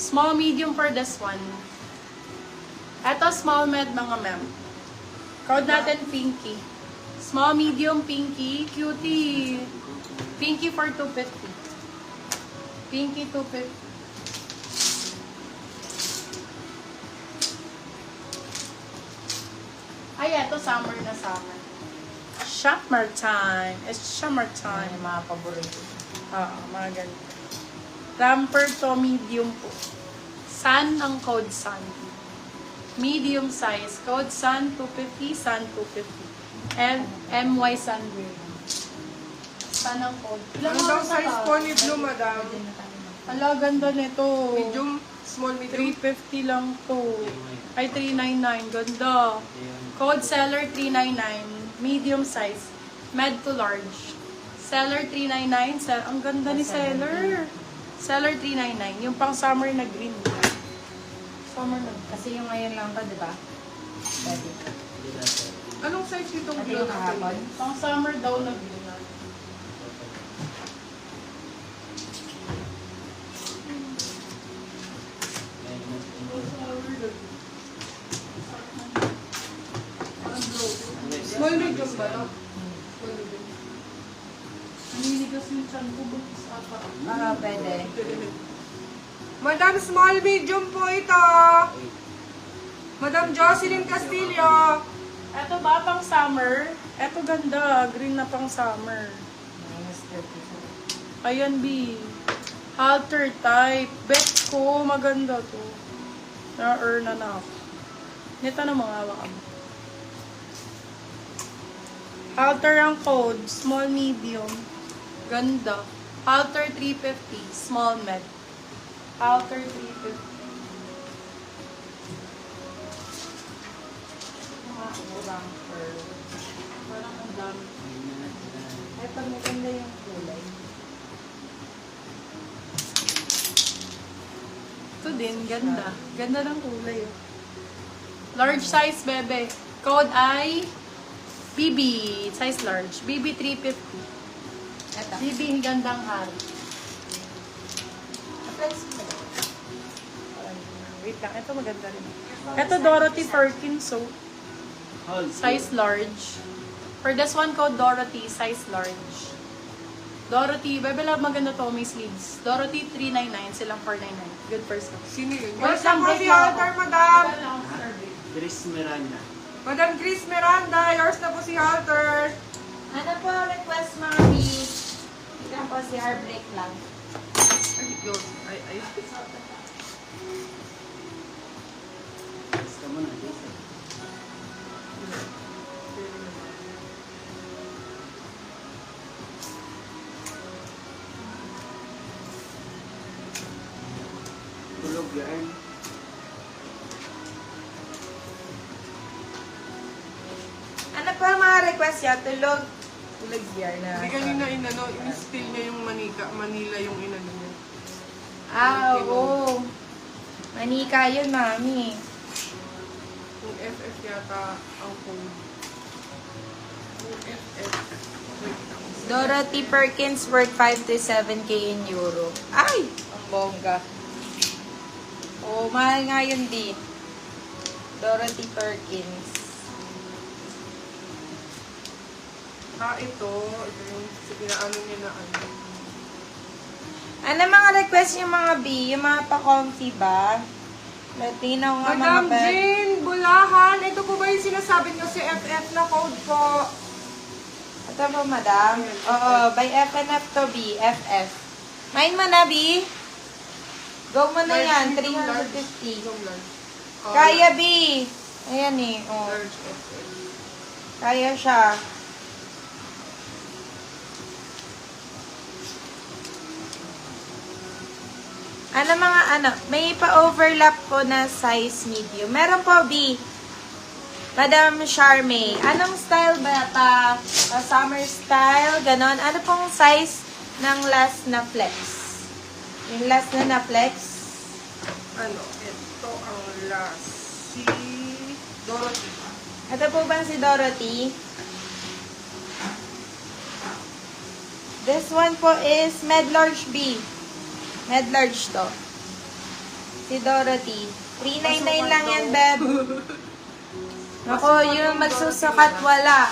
Small, medium for this one. Ito, small med mga ma'am. Code natin, pinky. Small, medium, pinky. Cutie. Pinky for 250. Pinky, 250. Ay, ito, summer na summer. Summer time. It's summer time. Yung mga paborito. Oo, mga ganito. Ramper to, medium po. Sun ang code sun. Medium size. Code sun 250, sun 250. And MY sun green. Sun ang code. Ano daw size po ni Blue, madam? Ala, ganda nito. Medium, small, medium. 350 lang to. Ay, 399. Ganda. Code seller 399. Medium size. Med to large. Seller 399. Ang ganda ni seller. Seller 399. Yung pang summer na green. Summer na. Kasi yung ngayon lang to, di ba? Pwede. Anong size itong Pati blue yung kahapon. natin? Pang summer daw na green. Small, medium ba? No? Small, medium. Naninigas yung chan ko. Buntis ata. Pwede. Madam, small, medium po ito. Madam Jocelyn Castillo. Eto ba pang summer? Eto ganda. Green na pang summer. Minus 34. Ayan, B. Halter type. Bet ko, maganda to. Na-earn na ako. Nito na mga hawak. Halter ang code. Small, medium. Ganda. Halter 350. Small med. Halter 350. Kurang per. Parang ang dami. Ay, pag maganda yung kulay. Ito din, ganda. Ganda ng kulay. Oh. Large size, bebe. Code ay BB. Size large. BB 350. Ito. BB, gandang hari. Wait lang, ito maganda rin. Ito Dorothy Perkins, so size large. For this one, code Dorothy, size large. Dorothy, bebe love, maganda to, may sleeves. Dorothy 399, silang 499. Good person. Sino yun? Wait Yours lang, na po break si lang ako. Halter, madam. Chris Miranda. Madam Chris Miranda, yours na po si Halter. Ano po ang request, mga bees? Ito po si heartbreak lang. Ay, yun. Ay. Basta mo na, Jason. Tulog yan. Ano po ang mga request niya? Tulog year na. Hindi kanina in-spill niya yung Manila yung inano niya. Oo. Manika yun, mami. Yung FF yata ang code. Yung FF. Wait lang. Dorothy Perkins worth 5 to 7K in euro. Ay! Ang bongga. Oh, mahal nga yun, di. Dorothy Perkins. Ito yung pinaano niya na ano. Ano mga request yung mga B? Yung mga pa-comfy ba? Latinaw nga mga Madam Jane Bulahan, ito po ba yung sinasabi niyo si FF na code po? Ito po, madam. Oo, by FNF to B. FF. Main mo na, B. Go mo na yan. 350. Kaya, B. Ayan eh. Oh. Large FF. Kaya siya. Ano mga ano? May pa-overlap po na size medium. Meron po, B. Madam Charmaine. Anong style ba? Summer style? Ganon. Ano pong size ng last na flex? Yung last na flex? Ano, ito ang last. Si Dorothy. Ito po ba si Dorothy? This one po is Med Large B. Med Large to. Si Dorothy. 399 lang yan, Beb. Ako, yung magsusukat wala.